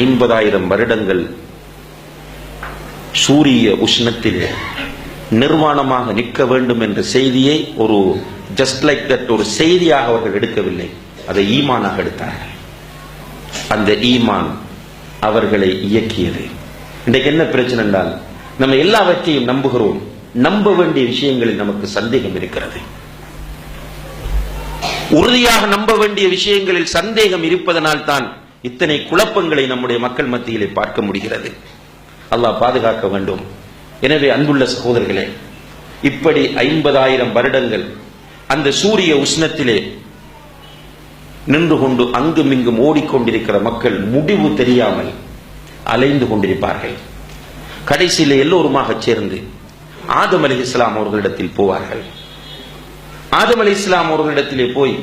50,000 வருடங்கள் சூரிய உஷ்ணத்தில் நிர்வாணமாக நிற்க வேண்டும் என்ற செய்தியை ஒரு ஜஸ்ட் லைக் தட் ஒரு செய்தியாக அவர்கள் எடுக்கவில்லை, அதை ஈமானாக எடுத்தார்கள். அந்த ஈமான் அவர்களை இயக்கியது. இன்றைக்கு என்ன பிரச்சனை என்றால், நம்ம எல்லாவற்றையும் நம்புகிறோம், நம்ப வேண்டிய விஷயங்களில் நமக்கு சந்தேகம் இருக்கிறது. உறுதியாக நம்ப வேண்டிய விஷயங்களில் சந்தேகம் இருப்பதனால் தான் இத்தனை குழப்பங்களை நம்முடைய மக்கள் மத்தியிலே பார்க்க முடிகிறது. அல்லாஹ் பாதுகாக்க வேண்டும். எனவே அன்புள்ள சகோதரர்களே, இப்படி 50,000 வருடங்கள் அந்த சூரிய உஷ்ணத்திலே நின்று கொண்டு அங்குமிங்கும் ஓடிக்கொண்டிருக்கிற மக்கள் முடிவு தெரியாமல் அலைந்து கொண்டிருப்பார்கள். கடைசியில் எல்லோருமாக சேர்ந்து ஆதம் அலைஹிஸ்ஸலாம் அவர்களிடத்தில் போவார்கள். ஆதம் அலைஹிஸ்ஸலாம் அவர்களிடத்திலே போய்,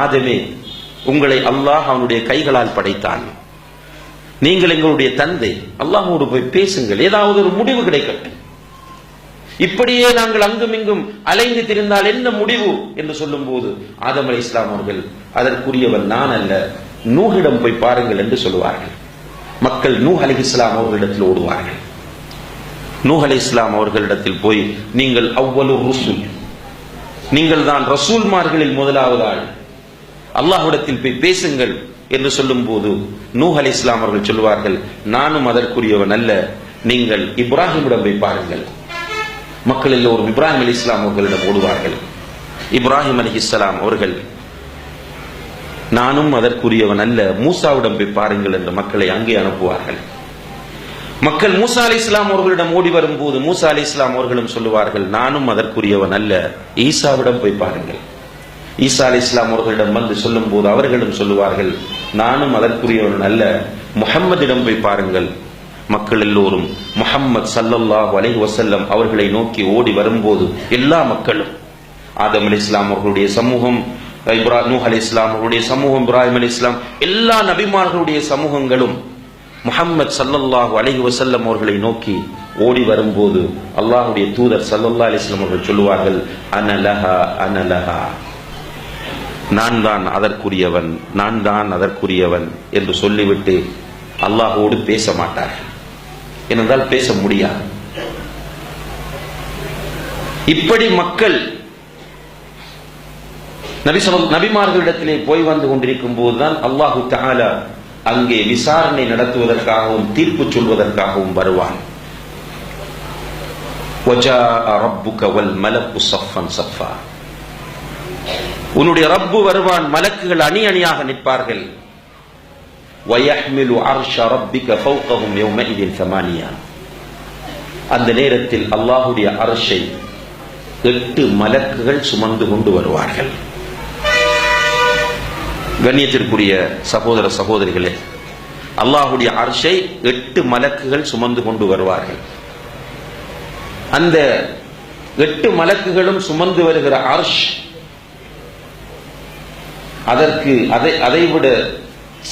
ஆதமே, உங்களை அல்லாஹ் அவனுடைய கைகளால் படைத்தான், நீங்கள் எங்களுடைய தந்தை, அல்லாஹ்வோடு போய் பேசுங்கள், ஏதாவது ஒரு முடிவு கிடைக்கட்டும். இப்படியே நாங்கள் அங்குமிங்கும் அலைந்து திரிந்தால் என்ன முடிவு என்று சொல்லும் போது ஆதம் அலைஹிஸ்ஸலாம் அவர்கள், அதற்குரியவன் நான் அல்ல, நூஹிடம் போய் பாருங்கள் என்று சொல்லுவார்கள். மக்கள் நூஹ் அலைஹிஸ்ஸலாம் அவர்களிடத்தில் ஓடுவார்கள். நூஹ் அலைஹிஸ்ஸலாம் அவர்களிடத்தில் போய், நீங்கள் அவ்வலுர் ருசுல், நீங்கள் தான் ரசூல்மார்களில் முதலாவது ஆள், அல்லாஹ்விடத்தில் போய் பேசுங்கள் என்று சொல்லும் போது நூஹ் அலைஹிஸ்ஸலாம் அவர்கள் சொல்வார்கள், நானும் அதற்குரியவன் அல்ல, நீங்கள் இப்ராஹிமிடம் போய் பாருங்கள். மக்கள் எல்லோரும் இப்ராஹிம் அலைஹிஸ்ஸலாம் அவர்களிடம் ஓடுவார்கள். இப்ராஹிம் அலைஹிஸ்ஸலாம் அவர்கள், நானும் அதற்குரியவன் அல்ல, மூசாவிடம் போய் பாருங்கள் என்று மக்களை அங்கே அனுப்புவார்கள். மக்கள் மூசா அலைஹிஸ்ஸலாம் அவர்களிடம் ஓடி வரும்போது மூசா அலைஹிஸ்ஸலாம் அவர்களும் சொல்லுவார்கள், நானும் அதற்குரியவன் அல்ல, ஈசாவிடம் போய் பாருங்கள். ஈசா அலைஹிஸ்ஸலாம் அவர்களிடம் வந்து சொல்லும் போது அவர்களும் சொல்லுவார்கள், நானும் அதற்குரியவன் அல்ல, முஹம்மதிடம் போய் பாருங்கள். மக்கள் எல்லோரும் முஹம்மது ஸல்லல்லாஹு அலைஹி வஸல்லம் அவர்களை நோக்கி ஓடி வரும்போது எல்லா மக்களும், ஆதம் அலைஹிஸ்ஸலாம் அவர்களுடைய சமூகம், நூஹ் அலைஹிஸ்ஸலாம் அவர்களுடைய சமூகம், இப்ராஹிம் அலைஹிஸ்ஸலாம், எல்லா நபிமார்களுடைய சமூகங்களும் முஹம்மது ஸல்லல்லாஹு அலைஹி வஸல்லம் அவர்களை நோக்கி ஓடி வரும்போது அல்லாஹ்வுடைய தூதர் ஸல்லல்லாஹு அலைஹி வஸல்லம் அவர்கள் சொல்லுவார்கள், அனலஹா அனலஹா, நான் தான் அதற்குரியவன், நான் தான் அதற்குரியவன் என்று சொல்லிவிட்டு அல்லாஹ்வோடு பேச மாட்டார்கள். ஏனென்றால் பேச முடியாது. இப்படி மக்கள் நபிமார்களிடத்திலே போய் வந்து கொண்டிருக்கும் போதுதான் அல்லாஹு தஆலா அங்கே விசாரணை நடத்துவதற்காகவும் தீர்ப்பு சொல்வதற்காகவும் வருவான். வஜாஅ ரப்புக வல் மலக்கு ஸஃபன் ஸஃபா, உன்னுடைய ரப்பு வருவான், மலக்குகள் அணி அணியாக நிற்பார்கள். வயஹ்மிலு அர்ஷ ரப்பிக ஃபௌகஹும் யௌமஇதின் ஸமானியா, அந்த நேரத்தில் அல்லாஹ்வுடைய அர்ஷை 8 மலக்குகள் சுமந்து கொண்டு வருவார்கள். கண்ணியத்திற்குரிய சகோதர சகோதரிகளே, அல்லாஹ்வுடைய அர்ஷை 8 மலக்குகள் சுமந்து கொண்டு வருவார்கள். அந்த 8 மலக்குகளும் சுமந்து வருகிற அர்ஷ், அதற்கு அதைவிட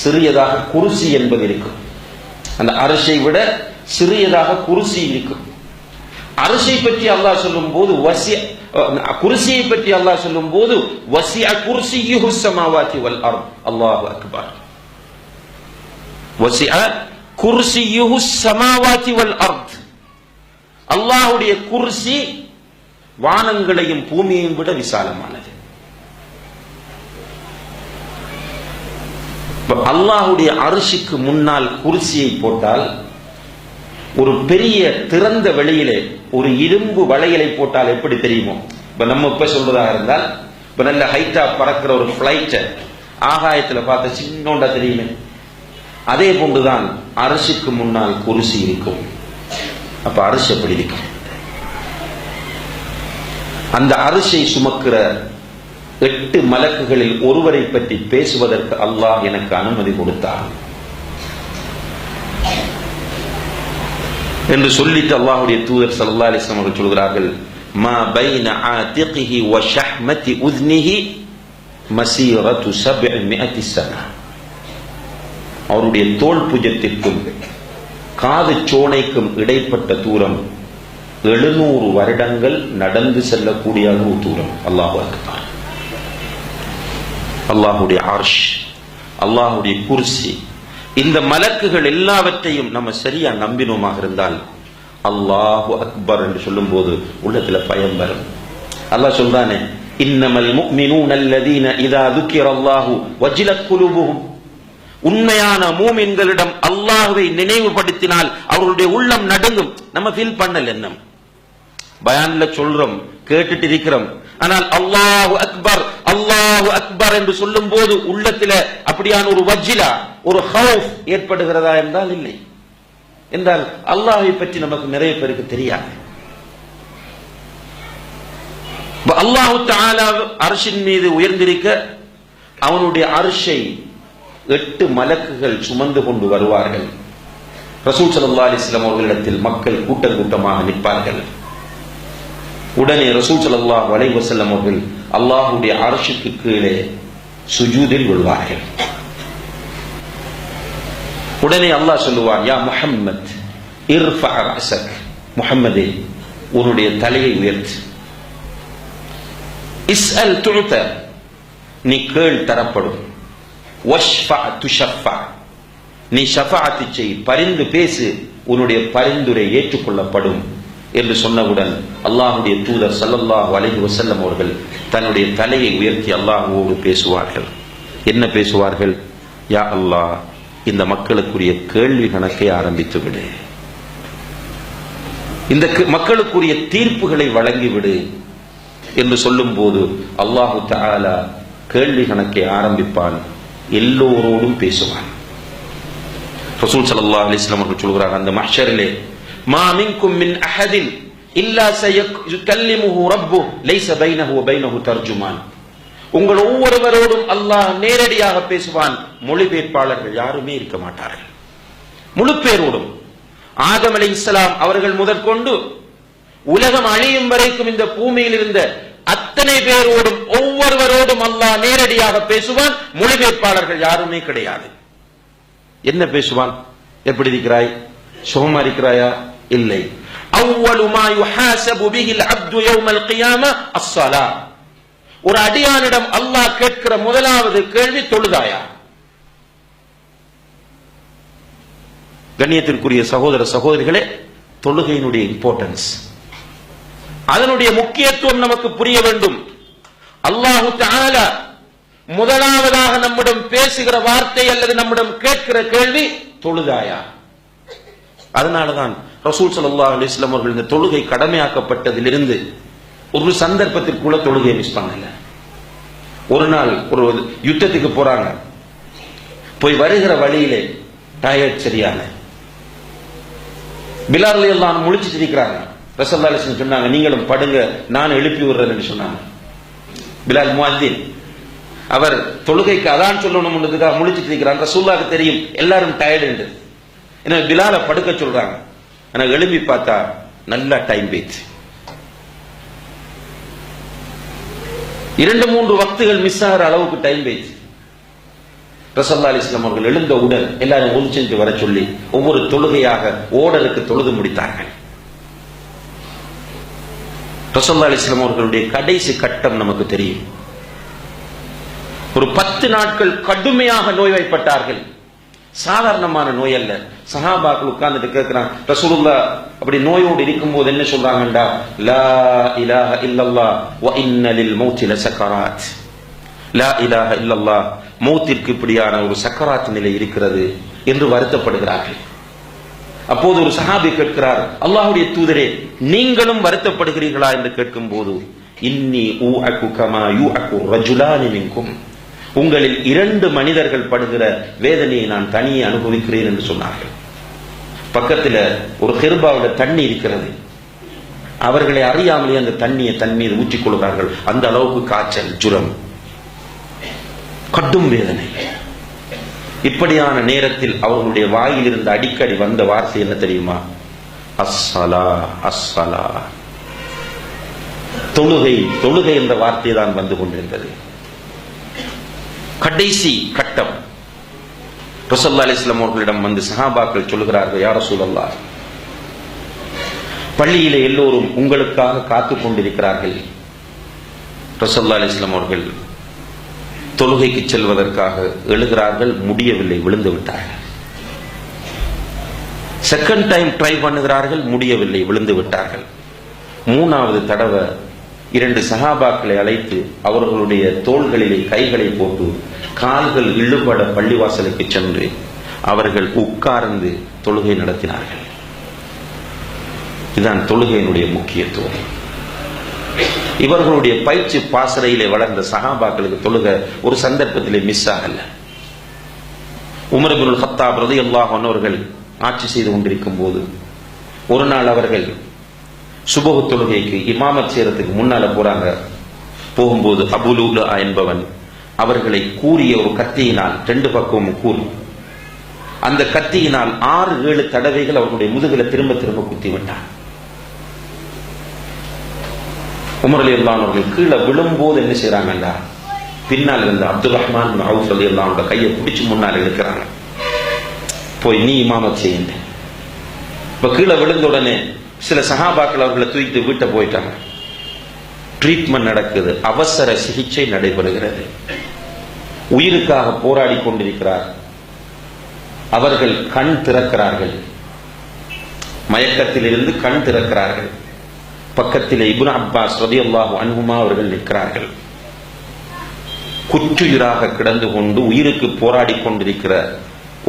சிறியதாக குர்சி என்பது இருக்கும். அந்த அர்ஷை விட சிறியதாக குர்சி இருக்கும். அர்ஷை பற்றி அல்லாஹ் சொல்லும் போது குர்சியை பற்றி அல்லாஹ் சொல்லும் போது வசிஅ குர்சியுஹு ஸமாவாதி வல் அர்த், அல்லாஹு அக்பர். வசிஅ குர்சியுஹு ஸமாவாதி வல் அர்த், அல்லாஹ்வுடைய குர்சி வானங்களையும் பூமியையும் விட விசாலமானது. அல்லாஹ்வுடைய அர்ஷுக்கு முன்னால் குர்சியை போட்டால், ஒரு பெரிய திறந்த வெளியிலே ஒரு இரும்பு வளையலை போட்டால் எப்படி தெரியுமோ, இப்ப நம்ம இப்ப சொல்றதாக இருந்தால், இப்ப நல்ல ஹைட்டா பறக்கிற ஒரு பிளைட் ஆகாயத்துல பார்த்த சின்னோண்டா தெரியுமே, அதே போன்றுதான் அர்ஷுக்கு முன்னால் குர்சி இருக்கும். அப்ப அர்ஷ் எப்படி இருக்கும்? அந்த அர்ஷை சுமக்கிற 8 மலக்குகளில் ஒருவரை பற்றி பேசுவதற்கு அல்லாஹ் எனக்கு அனுமதி கொடுத்தார் என்று சொல்லிட்டு அல்லாஹ்வுடைய தூதர் ஸல்லல்லாஹு அலைஹி வஸல்லம் அவர்கள் சொல்கிறார்கள், மா பைன ஆதிகிஹி வ ஷஹ்மதி உத்னிஹி மஸீரத்து 700 சனா, அவருடைய தோள் புஜத்திற்கும் காது சோனைக்கும் இடைப்பட்ட தூரம் 700 வருடங்கள் நடந்து செல்லக்கூடிய அளவு தூரம். அல்லாஹு அக்பர். அல்லாஹ்வுடைய அர்ஷ், அல்லாஹ்வுடைய குர்சி இந்த மலக்குகள் எல்லாவற்றையும் நம்ம சரியா நம்பினோமாக இருந்தால் அல்லாஹு அக்பர் என்று சொல்லும் போது உள்ளத்துல பயம் வரும். அல்லாஹ் சொல்றானே, இன்னமல் முஃமினூன அல்லதீன இதா ذுக்கிரல்லாஹு வஜிலத் குலூபுஹும். உண்மையான மூமின்களிடம் அல்லாஹ்வை நினைவுபடுத்தினால் அவர்களுடைய உள்ளம் நடுங்கும். நம்ம ஃபீல் பண்ணல, என்ன பயான்ல சொல்றோம், கேட்டுட்டு இருக்கிறோம். ஆனால் அல்லாஹு அக்பர் என்று சொல்லும் போது உள்ளத்துல அப்படியான ஒரு வஜ்ஜிலா, ஒரு ஹவுஃப் ஏற்படுகிறதா என்றால் இல்லை. என்றால் அல்லாஹ்வை பற்றி நமக்கு நிறைய பேருக்கு தெரியாது. அல்லாஹு தஆலா அர்ஷின் மீது உயர்ந்திருக்க அவனுடைய அர்ஷை 8 மலக்குகள் சுமந்து கொண்டு வருவார்கள். ரசூல் ஸல்லல்லாஹு அலைஹி வஸல்லம் அவர்களிடத்தில் மக்கள் கூட்டம் கூட்டமாக நிற்பார்கள். உடனே ரசூல் ஸல்லல்லாஹு அலைஹி வஸல்லம் அவர்கள் அல்லாஹ்வுடைய அர்ஷுக்கு கீழே சுஜூதில் விழுவார்கள். உடனே அல்லாஹ் சொல்லுவான், யா முஹம்மத் இர்ஃபா ரஅஸக், முஹம்மதே உன்னுடைய தலையை உயர்த்து. இஸ்அல் துஅத, நீ கேள் தரப்படும். வஷ்ஃபா துஷஃபா, நீ ஷஃபாஅத் செய், பரிந்து பேசு, உன்னுடைய பரிந்துரை ஏற்றுக்கொள்ளப்படும் என்று சொன்னவுடன் அல்லாஹ்வுடைய தூதர் ஸல்லல்லாஹு அலைஹி வஸல்லம் அவர்கள் தன்னுடைய தலையை உயர்த்தி அல்லாஹ்வோடு பேசுவார்கள். என்ன பேசுவார்கள்? யா அல்லாஹ், இந்த மக்களுக்குரிய கேள்வி கணக்கை ஆரம்பித்து விடு, இந்த மக்களுக்குரிய தீர்ப்புகளை வழங்கிவிடு என்று சொல்லும் போது அல்லாஹு தஆலா கேள்வி கணக்கை ஆரம்பிப்பான், எல்லோரோடும் பேசுவான். ரசூல் ஸல்லல்லாஹு அலைஹி வஸல்லம் அவர்கள் சொல்கிறார், அந்த மஹ்ஷரிலே மா மின்கும் மின் அஹதின் இல்லா சயகல்லிமுஹு ரப்புஹு லைஸ பைனஹு வ பைனஹு தர்ஜுமான். உங்கள் ஒவ்வொருவரோடும் அல்லாஹ் நேரடியாக பேசுவான், மொழிபெயர்ப்பாளர்கள் யாருமே இருக்க மாட்டார்கள். முழு பேரோடும் ஆதம் அலைஹிஸ்ஸலாம் அவர்கள் முதற்கொண்டு உலகம் அழியும் வரைக்கும் இந்த பூமியில் இருந்த அத்தனை பேரோடும் ஒவ்வொருவரோடும் அல்லாஹ் நேரடியாக பேசுவான், மொழிபெயர்ப்பாளர்கள் யாருமே கிடையாது. என்ன பேசுவான்? எப்படி இருக்கிறாய்? சுகமா இருக்கிறாயா? இல்லை. அவ்வளு மா யுஹாஸபு பிஹில் அப்து யௌமல் கியாமா அஸ்ஸலா. ஒரு அடியானிடம் அல்லாஹ் கேட்கிற முதலாவது கேள்வி தொழுதாயா? கண்ணியத்திற்குரிய சகோதர சகோதரிகளே, தொழுகையினுடைய இம்பார்ட்டன்ஸ், அதனுடைய முக்கியத்துவம் நமக்கு புரிய வேண்டும். அல்லாஹு தஆலா முதலாவதாக நம்மிடம் பேசுகிற வார்த்தை அல்லது நம்மிடம் கேட்கிற கேள்வி தொழுதாயா? அதனாலதான் ரசூல் ஸல்லல்லாஹு அலைஹி வஸல்லம் அவர்கள் இந்த தொழுகை கடமையாக்கப்பட்டதிலிருந்து ஒரு சந்தர்ப்பத்திற்குள்ள தொழுகையை மிஸ் பண்ணல. ஒரு நாள் ஒரு யுத்தத்துக்கு போறாங்க, போய் வருகிற வழியிலே டயர்ட் சரியான பிலால் ரலியல்லாஹு அன்ஹு முழிச்சிட்டு இருக்கிறாங்க. ரசூலுல்லாஹி அலைஹி வஸல்லம் சொன்னாங்க, நீங்களும் படுங்க, நான் எழுப்பி விடுறேன்னு சொன்னாங்க. பிலால் முஅத்தின், அவர் தொழுகைக்கு அதான் சொல்லணும்ன்றதுக்காக முழிச்சிட்டு இருக்கிறாங்க. ரசூலுல்லாஹ்வுக்கு தெரியும் எல்லாரும் டயர்டு என்று. ஏன்னா பிலாலை படுக்க சொல்றாங்க. ஆனா எழுப்பி பார்த்தா நல்லா டைம் போயிடுச்சு. 2-3 வக்துகள் மிஸ் ஆகிற அளவுக்கு டைம் போயிடுச்சு. ரசூலுல்லாஹி அலைஹி வஸல்லம் அவர்கள் எழுந்தவுடன் எல்லாரும் ஒன்று சென்று வர சொல்லி ஒவ்வொரு தொழுகையாக ஓடருக்கு தொழுது முடித்தார்கள். ரசூலுல்லாஹி அலைஹி வஸல்லம் அவர்களுடைய கடைசி கட்டம் நமக்கு தெரியும். ஒரு 10 நாட்கள் கடுமையாக நோய்வாய்ப்பட்டார்கள். சாதாரணமான நோய் அல்ல. சஹாபாக்கள் உட்கார்ந்துட்டு கேட்கிறான், ரசூலுல்லாஹ் அப்படி நோயோடு இருக்கும்போது என்ன சொல்றாங்கடா? லா இலாஹ இல்லல்லாஹ் வ இன்ன லில் மௌத்தி லசக்கராத். லா இலாஹ இல்லல்லாஹ், மௌத்திற்கு இப்படியான ஒரு சக்கராத் நிலை இருக்கிறது என்று வருத்தப்படுகிறார்கள். அப்போது ஒரு சஹாபி கேட்கிறார், அல்லாஹ்வுடைய தூதரே, நீங்களும் வருத்தப்படுகிறீர்களா என்று கேட்கும் போது, இன்னி ஊஅகு கமா யூஅகு ரஜுலானி மின்கும், உங்களில் 2 மனிதர்கள் படுகிற வேதனையை நான் தனியே அனுபவிக்கிறேன் என்று சொன்னார்கள். பக்கத்தில் ஒரு ஹிர்பாவோட தண்ணி இருக்கிறது. அவர்களை அறியாமலே அந்த தண்ணியை தன் மீது ஊற்றிக் கொள்கிறார்கள். அந்த அளவுக்கு காய்ச்சல், ஜுரம், கடும் வேதனை. இப்படியான நேரத்தில் அவர்களுடைய வாயில் இருந்து அடிக்கடி வந்த வார்த்தை என்ன தெரியுமா? அஸ்ஸலா அஸ்ஸலா. தொழுகை தொழுகை என்ற வார்த்தை தான் வந்து கொண்டிருந்தது. கடைசி கட்டம். ரசூலுல்லாஹி அலைஹி வஸல்லம் அவர்களிடம் வந்து சஹாபாக்கள் சொல்கிறார்கள், யா ரசூலல்லாஹ், பள்ளியிலே எல்லோரும் உங்களுக்காக காத்துக் கொண்டிருக்கிறார்கள். ரசூலுல்லாஹி அலைஹி வஸல்லம் அவர்கள் தொழுகைக்கு செல்வதற்காக எழுகிறார்கள். முடியவில்லை, விழுந்து விட்டார்கள். செகண்ட் டைம் ட்ரை பண்ணுகிறார்கள், முடியவில்லை, விழுந்து விட்டார்கள். மூணாவது தடவை 2 சஹாபாக்களை அழைத்து அவர்களுடைய தோள்களிலே கைகளை போட்டு கால்கள் இழுபட பள்ளிவாசலுக்கு சென்று அவர்கள் உட்கார்ந்து தொழுகை நடத்தினார்கள். இதுதான் தொழுகையினுடைய முக்கியத்துவம். இவர்களுடைய பயிற்சி பாசறையிலே வளர்ந்த சஹாபாக்களுக்கு தொழுகை ஒரு சந்தர்ப்பத்திலே மிஸ் ஆகல. உமர் இப்னுல் கத்தாப் ரலியல்லாஹு அன்ஹு அவர்கள் ஆட்சி செய்து கொண்டிருக்கும் போது ஒரு நாள் அவர்கள் சுபஹ் தொழுகைக்கு இமாமத் செய்யறதுக்கு முன்னால போறாங்க. போகும்போது அபூ லுஅலுஅ என்பவன் அவர்களை கூறிய ஒரு கத்தியினால் 2 பக்கமும் கூறி அந்த கத்தியினால் 6-7 தடவைகள் அவர்களுடைய முதுகில திரும்ப திரும்ப குத்தி விட்டான். உமர் ரலியல்லாஹு அன்ஹு அவர்கள் கீழே விழும்போது என்ன செய்யறாங்கண்டா, பின்னால் இருந்த அப்துல் ரஹ்மான் பின் அவுஃப் ரலியல்லாஹு அன்ஹு கையை பிடிச்சு முன்னால் இழுக்கிறாங்க. போய் நீ இமாமத் செய்யுங்க. இப்ப கீழே விழுந்த உடனே சில சஹாபாக்கள் அவர்களை தூக்கிட்டு வீட்டை போயிட்டாங்க. ட்ரீட்மெண்ட் நடக்குது, அவசர சிகிச்சை நடைபெறுகிறது. உயிருக்காக போராடி கொண்டிருக்கிறார். அவர்கள் கண் திறக்கிறார்கள், மயக்கத்திலிருந்து கண் திறக்கிறார்கள். பக்கத்தில் இப்னு அப்பாஸ் ரலியல்லாஹு அன்ஹுமா அவர்கள் நிற்கிறார்கள். குற்றுயிராக கிடந்து கொண்டு உயிருக்கு போராடி கொண்டிருக்கிற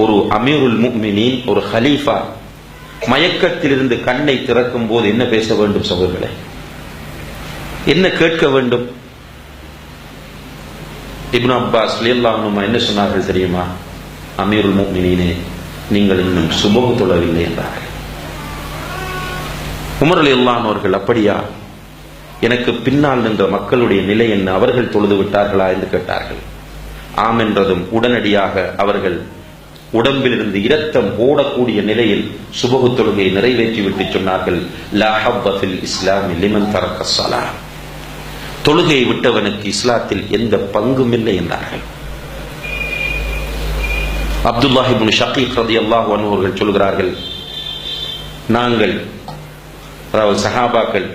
ஒரு அமீருல் முஃமினீன், ஒரு ஹலீஃபா மயக்கத்திலிருந்து கண்ணை திறக்கும் போது என்ன பேச வேண்டும் சகோதரர்களே? என்ன கேட்க வேண்டும்? இப்னு அப்பாஸ் ரலியல்லாஹு அன்ஹுமா என்ன சொன்னார்கள் தெரியுமா? அமீருல் முஃமினீனே, நீங்கள் இன்னும் சுபஹ் தொழவில்லை என்றார்கள். உமர் ரலியல்லாஹு அன்ஹு அவர்கள், அப்படியா? எனக்கு பின்னால் நின்ற மக்களுடைய நிலை என்ன, அவர்கள் தொழுது விட்டார்களா என்று கேட்டார்கள். ஆம் என்றதும் உடனடியாக அவர்கள் உடம்பிலிருந்து இரத்தம் ஓடக்கூடிய நிலையில் சுபஹ் தொழுகையை நிறைவேற்றிவிட்டு சொன்னார்கள், லா ஹவ்வ ஃபில் இஸ்லாமி லிமன் தரக்க ஸலாஹ், தொழுகையை விட்டவனுக்கு இஸ்லாத்தில் எந்த பங்கும் இல்லை என்றார்கள். அப்துல்லாஹ் இப்னு ஷகீக் ரலியல்லாஹு அன்ஹு அவர்கள் சொல்கிறார்கள், நாங்கள் அதாவது சஹாபாக்கள்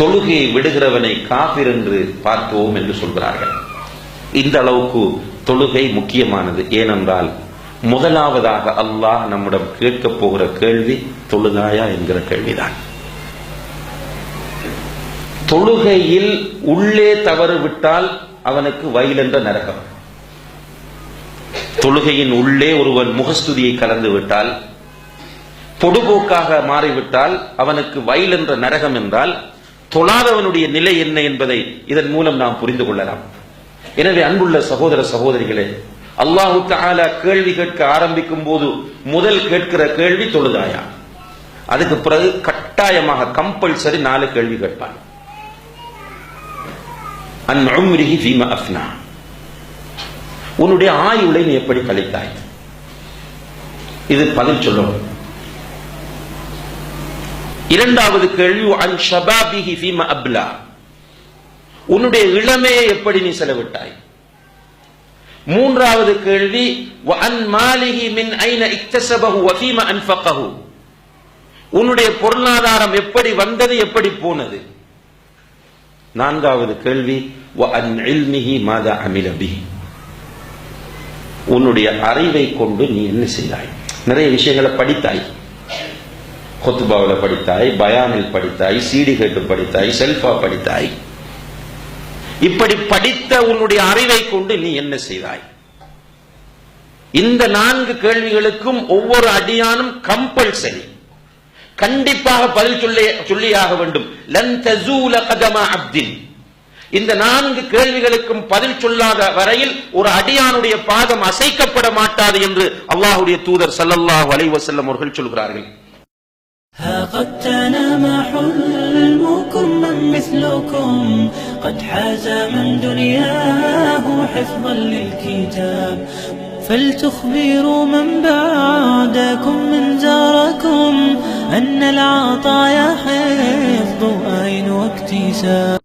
தொழுகையை விடுகிறவனை காஃபிர் என்று பார்த்தோம் என்று சொல்கிறார்கள். இந்த அளவுக்கு தொழுகை முக்கியமானது. ஏனென்றால் முதலாவதாக அல்லாஹ் நம்மிடம் கேட்க போகிற கேள்வி தொழுகாயா என்கிற கேள்விதான். தொழுகையில் உள்ளே தவறு விட்டால் அவனுக்கு வயல் என்ற நரகம். தொழுகையின் உள்ளே ஒருவன் முகஸ்துதியை கலந்து விட்டால், பொடுபோக்காக மாறிவிட்டால் அவனுக்கு வயல் என்ற நரகம் என்றால் தொழாதவனுடைய நிலை என்ன என்பதை இதன் மூலம் நாம் புரிந்து கொள்ளலாம். எனவே அன்புள்ள சகோதர சகோதரிகளே, அல்லாஹு தஆலா கேள்வி கேட்க ஆரம்பிக்கும் போது முதல் கேட்கிற கேள்வி தொழுதாயா. அதுக்கு பிறகு கட்டாயமாக கம்பல்சரி 4 கேள்வி கேட்பான். அன் உம்ரிஹி ஃபீமா அஃப்னா, உன்னுடைய ஆயுளை நீ எப்படி கழித்தாய், இது பதில் சொல்லணும். இரண்டாவது கேள்வி அன் ஷபாபிஹி ஃபீமா அப்லா, உன்னுடைய இளமையை எப்படி நீ செலவிட்டாய். மூன்றாவது கேள்வி வஅன் மாலிஹி மின் ஐன இக்தஸபஹு வ ஃபீமா அன்ஃபகஹு, உன்னுடைய பொருளாதாரம் எப்படி வந்தது, எப்படி போனது. நான்காவது கேள்வி வஅன் இல்மிஹி மாதா அமில பிஹி, உன்னுடைய அறிவை கொண்டு நீ என்ன செய்தாய். நிறைய விஷயங்களை படித்தாய், குத்பாவில் படித்தாய், பயானில் படித்தாய், சிடி கேட்டு படித்தாய், செல்ஃபா படித்தாய். இப்படி படித்த உன்னுடைய அறிவை கொண்டு நீ என்ன செய்தாய். இந்த 4 கேள்விகளுக்கும் ஒவ்வொரு அடியானும் கம்பல்சரி கண்டிப்பாக பதில் சொல்லியாக வேண்டும். லன் தஸூல கதம அப்தின், இந்த 4 கேள்விகளுக்கும் பதில் சொல்லாத வரையில் ஒரு அடியானுடைய பாதம் அசைக்கப்பட மாட்டாது என்று அல்லாஹ்வுடைய தூதர் ஸல்லல்லாஹு அலைஹி வஸல்லம் அவர்கள் சொல்கிறார்கள். ها قد تنام حلمكم من مثلكم قد حاز من دنياه حفظا للكتاب فلتخبروا من بعدكم من زاركم أن العطايا حفظ أين واكتساب.